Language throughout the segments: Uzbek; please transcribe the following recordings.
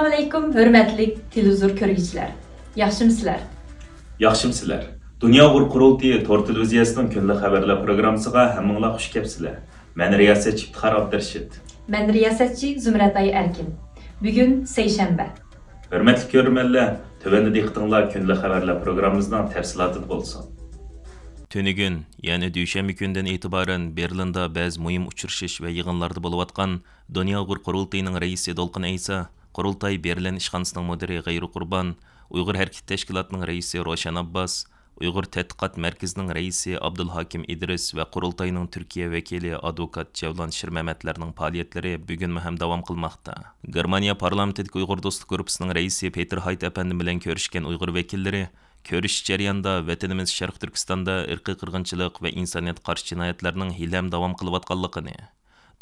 Assalamu alaykum, hörmətli televizor görgüçülər. Yaxşımısınızlar? Yaxşımsızlar. Dünya Uyg'ur qurultayı tor televiziyasining kunlik xabarlar programmasiga hammanglar xush kelibsizlar. Men riyosatchi İftixar Abdurashid. Men riyosatchi Zumratay Erkin. Bugun seyşembe. Hörmətli ko'rmanlar, tövəndə diqqətinizlər kunlik xabarlar programmamızdan təfsilatı bolsun. Tünügün, yani düşenbe günden itibaren Berlin'de bazı mühim uçurşuş ve yığınlarda buluvatkan Dünya Uyghur Qurultayının reisi Dolqun Eysa, Qurultay Berlin işxanasının müdiri Gayru Qurban, Uyghur Hareket Teşkilatı'nın reisi Roshan Abbas, Uyghur Tədqiqat Mərkəzinin reisi Abdülhakim İdris ve Qurultayının Türkiye vekili Adukat Cevlan Şirməmətlərinin faaliyetleri bugün mühim devam kılmakta. Germaniya Parlamentideki Uyghur Dostluk Grupusunun reisi Peter Hayt Efendi bilen görüşken Uyghur vekilleri, Körüş jarayonida vatanimiz Sharq Turkistonda irqiy qirg'inchilik va insoniyat qarshi jinoyatlarning hilam davom qilayotganligini,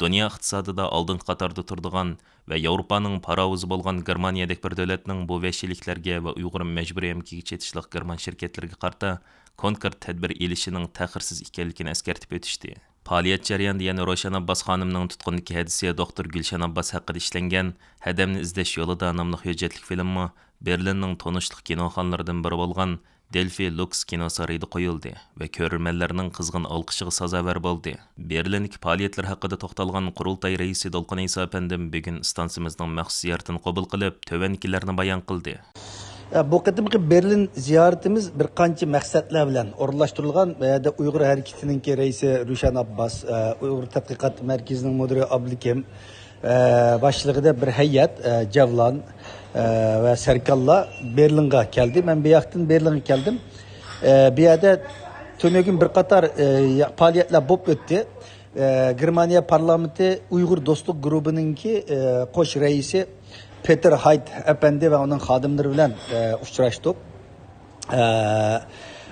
dunyo iqtisodida oldingi qatorda turadigan va Yevropaning parovuzi bo'lgan Germaniyadek bir davlatning bu vahshiyliklarga va Uyg'ur majburiy emkiga chetishliq german shirkatlariga qarta konkret tadbir elishining ta'xirsiz ekanligini eskartib o'tishdi. Faoliyat jarayonida yana Roshan Abbas xonimning tutqundagi hadisiya doktor Gulshan Abbas haqida ishlangan Hadamni izlash yo'lida nomli hujjatlik filmi Berlinning tonishliq kinoxonalaridan biri bo'lgan Delphi Lux kino sarayida qo'yildi va ko'rmanlarning qizg'in olqishiga sazovor bo'ldi. Berlindagi faoliyatlar haqida to'xtalgan Qurultay raisi Dolqun Eysa apandim bugun stansimizning maxsus ziyoratini qabul qilib, tovankilarni bayon qildi. Bu qadimki Berlin ziyoratimiz bir qancha maqsadlar bilan o'rinlashtirilgan va Uyg'ur harakatining raisi Roshan Abbas, Uyg'ur tadqiqot markazining mudiri Abdulhakim boshlig'ida bir hay'at Javlon ve Serkal'la Berlin'e geldi. Ben bir yakın Berlin'e geldim. Bir yerde tönögün bir katar faaliyetler bop öttü. Germaniya Parlamenti Uygur Dostluk Grubu'nun ki koş reisi Peter Hayt Efendi ve onun xadimleri bilen uçraştık.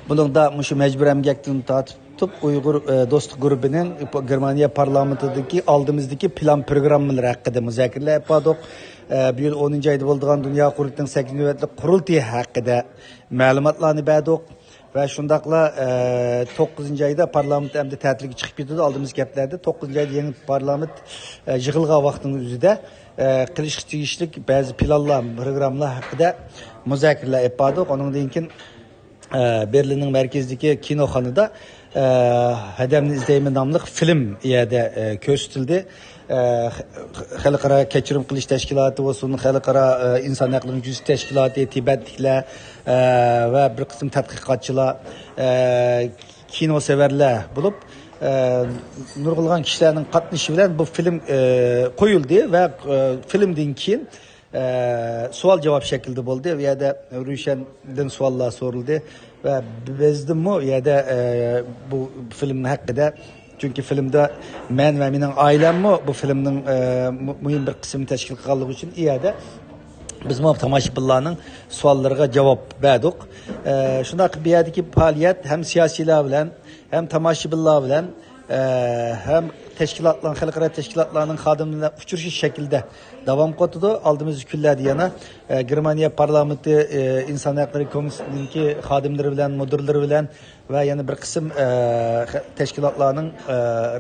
Bunun da şu mecbur emgekliğini tutup Uygur Dostluk Grubu'nun Germaniya Parlamento'daki aldığımızdaki plan programları hakkında müzakirler yapadık. Bu yıl 10. ayda bo'lgan Dünya Qurultayının 8. növbətli qurultayı haqqında məlumatlarını berdik ve şundaqla 9. ayda parlament əmdi tətilga chiqib ketdi. Aldığımız gəplərdə 9. ayda yeni parlament yığılğan vaxtının üzüdə qilish tegishlik bəzi planlar, proqramlar haqqında müzakirələr yapadık. Onundan keyin Berlin'in mərkəzdəki kinoxonada Hadamni izleyme namlı film iyada ko'rsatildi. Xalqaro kechirim qilish tashkiloti olsun, xalqaro inson haqlari juz tashkiloti, Tibetliklar va bir qism tadqiqotchilar, kino severlar bo'lib, nurg'ulg'an kishilarning qatnashishi bilan bu film qo'yildi va filmdan keyin savol javob shaklida bo'ldi. Bu yerda Roshandan savollar so'rildi va bizdimi yerda bu film haqida, çünkü filmde men ve benim ailemmi bu filmnin mühim bir kısmını teşkil kıldığı için iyiydi. Biz bu tamaşaçılarning savollarga cevap verdik. Şuna bir yerdeki faaliyet hem siyasiler bilen hem tamaşaçılar bilen hem teşkilatların, xalqaro teşkilatlarının xadimlerine uçuruşu şekilde devam qildi. Aldığımız günlerde yana Germaniya Parlamenti İnsan Hakları Komisyonundaki xadimleri bilen, müdürleri bilen ve yani bir kısım teşkilatlarının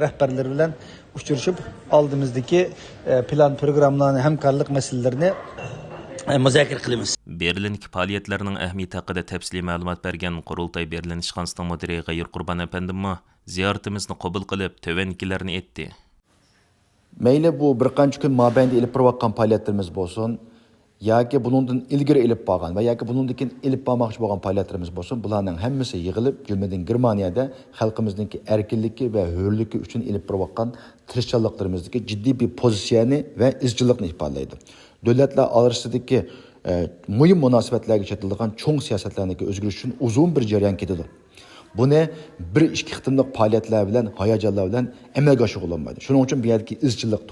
rehberleri bilen uçuruşup aldığımızdaki plan programlarını, hemkarlık meselelerini müzakir qilamiz. Berlindagi faoliyatlarning ahamiyati haqida tafsiliy ma'lumot bergan Qurultay Berlin ishxonasining mudiri Gayru Qurban efendimmi ziyoratimizni qabul qilib tovankilarni aytdi. Mayli bu bir qancha kun mobaynida ilib borayotgan faoliyatlarimiz bo'lsin, yoki bundan ilgari ilib borgan va yoki bundan keyin ilib bormoqchi bo'lgan faoliyatlarimiz bo'lsin, bularning hammasi yig'ilib, jumladan Germaniyada xalqimizning erkinligi va hurligi uchun ilib borayotgan tirishchanliklarimizga jiddiy bir pozitsiyani va izchillikni ifodalaydi. Davlatlar orasidagi mühim münasebetlerge çetildiğin çoğun siyasetlerindeki özgürlük için uzun bir jarayon ketadi. Buni bir ikki qitimliq faaliyatlar bilan, hayajonlar bilan amalga oshirib bo'lmaydi. Shuning uchun bu yerdagi izchillik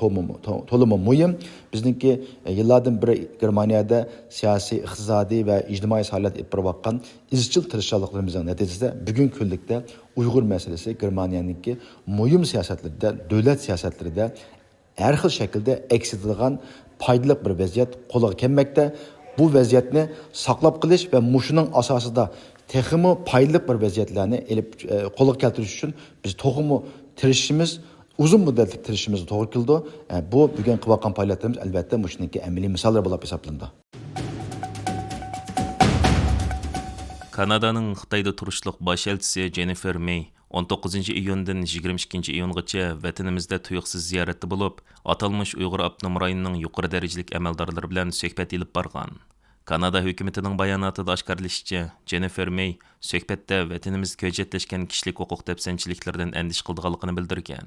to'limi muhim. Bizningki yillardan beri Germaniyada siyosiy, iqtisodiy va ijtimoiy faoliyat olib borayotgan izchil tirishchiliklarimizning natijasida bugungi kunlikda Uyg'ur masalasi Germaniyaningki muhim siyosatlarida, davlat siyosatlarida har xil shaklda aks etadigan foydali bir vaziyat qo'lga kelmoqda. Bu vaziyatni saqlab qilish va mushuning asosida texmi foydali bir vaziyatlarni qo'lga keltirish uchun biz to'g'ri tirishimiz, uzun müddetlik tirishimizni to'g'ri keldi. Bu bugun qilayotgan faoliyatlarimiz albatta shuniki amaliy misollar bo'lib hisoblandi. Kanadaning Xitoyda turishliq bosh elchisi Jennifer May 19 iyundan 22 iyungacha vatanimizda tuyuqsiz ziyoratda bo'lib, atalmış Uyg'ur avtonom rayonining yuqori darajalik amaldorlari bilan suhbat ilib borgan. Kanada hukumatining bayonotida oshkorlashicha, Jennifer May suhbatda vatanimizda ko'chatlashgan kishilik huquq dafsanchiliklardan andish qilganligini bildirgan.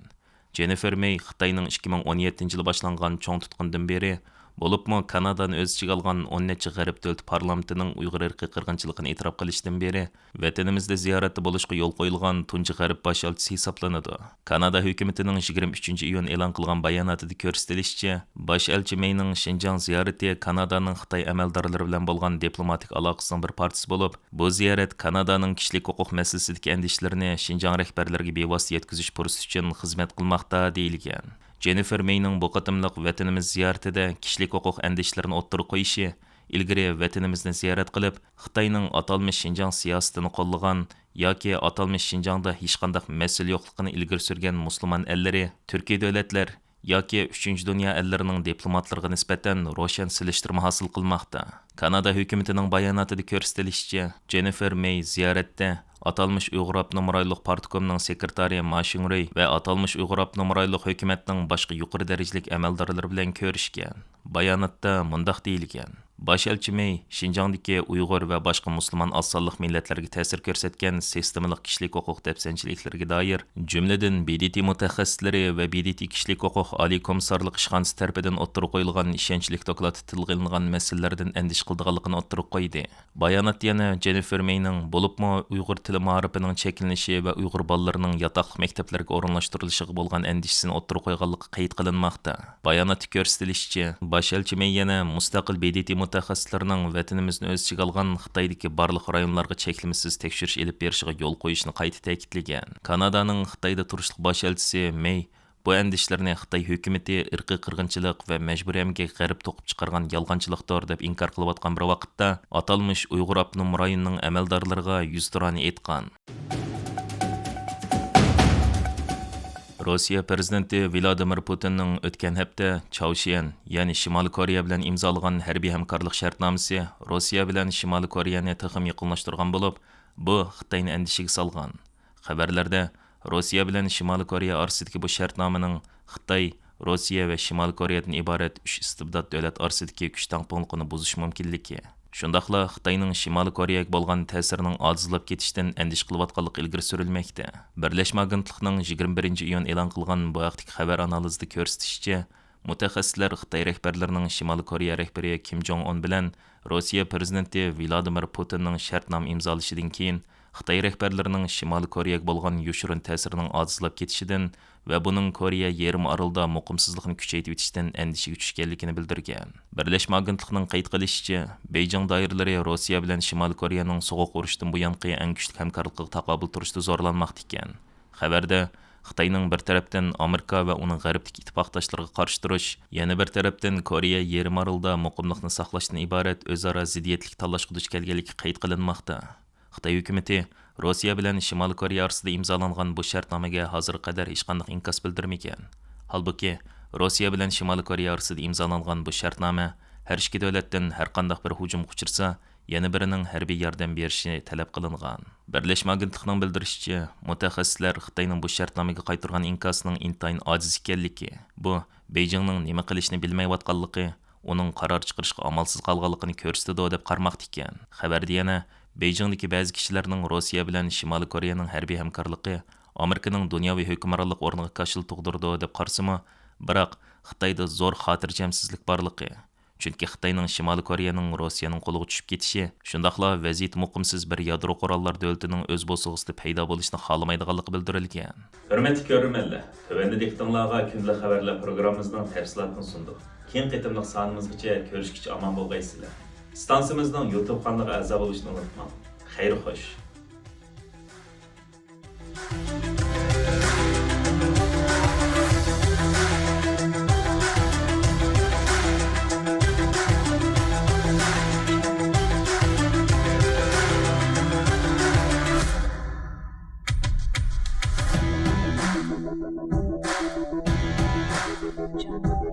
Jennifer May Xitoyning 2017-yili boshlangan cho'ng tutqundan beri bo'libmi Kanadani o'z ichiga olgan 10 necha g'arb davlat parlamentining Uyg'ur irqiy qirg'inchiligini e'tirof qilishdan beri vatanimizda ziyoratda bo'lishga yo'l qo'yilgan tunji g'arb bosh elchisi hisoblanadi. Kanada hukumatining 23 iyun e'lon qilgan bayonotida ko'rsatilishicha, bosh elchi Mayning Xinjiang ziyorati Kanadaning Xitoy amaldorlari bilan bo'lgan diplomatik aloqasining bir partisi bo'lib, bu ziyorat Kanadaning kishilik huquq masalasidagi andishlarini Xinjiang rahbarlariga bevosita yetkazish fursati uchun xizmat qilmoqda deyilgan. Jennifer Mayning bu qatimliq vatanimiz ziyoratida kishilik huquq andishlarini o'ttirib qo'yishi, ilgari vatanimizni ziyorat qilib, Xitoyning atalmış Xinjiang siyosatini qo'llagan yoki atalmış Xinjiangda hech qanday masala yo'qligini ilgari surgan musulmon ellari, Turkiy davlatlar yoki 3 dunyo ellarining diplomatlariga nisbatan ro'shan silishtirma hosil qilmoqda. Kanada hukumatining bayonotida ko'rsatilishicha, Jennifer May ziyoratda atalmış Uyg'ur avtonom rayonlik partkomning sekretari Ma Xingrui va atalmış Uyg'ur avtonom rayonlik hukumatning boshqa yuqori darajalik amaldorlari bilan ko'rishgan. Bayonotda mundaq deyilgan: Bosh elchi May Xinjiangdagi Uyg'ur va boshqa musulmon as-sonliq millatlarga ta'sir ko'rsatgan sistemalik kishilik huquq dafsanchiliklariga doir, jumladan BDT mutaxassislari va BDT kishilik huquq oliy komissarlik ishxonasi tarafidan o'ttirib qo'yilgan ishonchlik doklati tilga ilingan masalalardan andish qildiganligini o'ttirib qo'ydi. Bayonot yana Jennifer Mayning bo'libmi Uyg'ur tili ma'rifining cheklanishi va Uyg'ur bolalarining yotoqli maktablarga o'rinlashtirilishiga bo'lgan andishisini o'ttirib qo'yganligi qayd qilinmoqda. Bayonotda ko'rsatilishicha, bosh elchi May yana mustaqil BDT mutaxassislarining vatanimizni o'z ichiga olgan Xitoydagi barliq rayonlarga cheklimasiz tekshirish elib berishiga yo'l qo'yishni qayta ta'kidlagan. Kanadaning Xitoyda turishliq bosh elchisi May bu andishlarni Xitoy hukumati irqiy qirg'inchilik va majburiy emgak g'arib to'qib chiqargan yolg'onchilikdir deb inkor qilayotgan bir vaqtda atalmış Uyg'ur avtonom rayonining amaldorlariga yuzturani aytgan. Rossiya prezidenti Vladimir Putinning o'tgan hafta Chaoshen, ya'ni Shimoliy Koreya bilan imzolagan harbiy hamkorlik shartnomasi Rossiya bilan Shimoliy Koreyani texim yaqinlashtirgan bo'lib, bu Xitoyni andishiga solgan. Xabarlarda Rossiya bilan Shimoliy Koreya orasidagi bu shartnomaning Xitoy, Rossiya va Shimoliy Koreyadan iborat 3 istibdod davlat orasidagi kuch tangpunligini buzish mumkinligi, shundaqla Xitoyning Shimoliy Koreyaga bo'lgan ta'sirining ojizlab ketishidan andish qilayotganligi ilgari surilmoqda. Birlashma agentlikning 21 iyun e'lon qilgan bu vaqtdagi xabar analizida ko'rsatishicha, mutaxassislar Xitoy rahbarlarining Shimoliy Koreya rahbari Kim Jong-un bilan Rossiya prezidenti Vladimir Putinning shartnoma imzolashidan keyin Xitoy rahbarlarining Shimoliy Koreyaga bo'lgan yoshirin ta'sirining ojizlab ketishidan va buning Koreya yarim orolida muqimsizlikni kuchaytirib o'tishdan andishaga tushganligini bildirgan. Birlashma agentlikning qayd qilishicha, Beijing doiralari Rossiya bilan Shimoliy Koreyaning sovuq urushdan buyanqi eng kuchli hamkorlikka taqobil turishda zo'rlanmoqda ekan. Xabarda Xitoyning bir tarafdan Amerika va uning g'arbdagi ittifoqdoshlariga qarshi turish, yana bir tarafdan Koreya yarim orolida muqimlikni saqlashdan iborat o'zaro ziddiyatlik tanlashga duch kelganligi qayd qilinmoqda. Xitoy hukumati Rossiya bilan Shimoliy Koreya orasida imzolangan bu shartnomaga hozir qadar hech qanday inkas bildirmagan. Holbuki, Rossiya bilan Shimoliy Koreya orasida imzolangan bu shartnoma har ikki davlatdan har qanday bir hujum uchirsa, yana birining harbiy yordam berishi talab qilingan. Birlashma agentlikning bildirishicha, mutaxassislar Xitoyning bu shartnomaga qaytargan inkasining intayin ojiz ekanligi, bu Beijingning nima qilishni bilmayotganligi, uning qaror chiqarishga amalsiz qolganligini ko'rsatadi deb qarmoqda ekan. Xabarda yana Beijingdagi ba'zi kishilarning Rossiya bilan Shimoliy Koreyaning harbiy hamkorligi Amerikaning dunyoviy hukmronlik o'rniga kashil tug'dirdi deb qarsimi, biroq Xitoyda zo'r xotirjamsizlik borligi, chunki Xitoyning Shimoliy Koreyaning Rossiyaning qo'liga tushib ketishi, shundaqla vaziyat muqimsiz bir yadro qurollar davlatining o'z bo'sug'isida paydo bo'lishini xohlamaydiganligi bildirilgan. Hurmatli ko'ruvchilar, tövəndə diqqətinizə gündəlik xəbərlər proqramımızın təfsilatını sunduq. Keyin qitimliq sonimizgacha ko'rishgacha omon bo'lgaysizlar. Stansiyamizning YouTube kanaliga a'zo bo'lishni unutmang. Xayr xo'sh. Thank you. Jungle.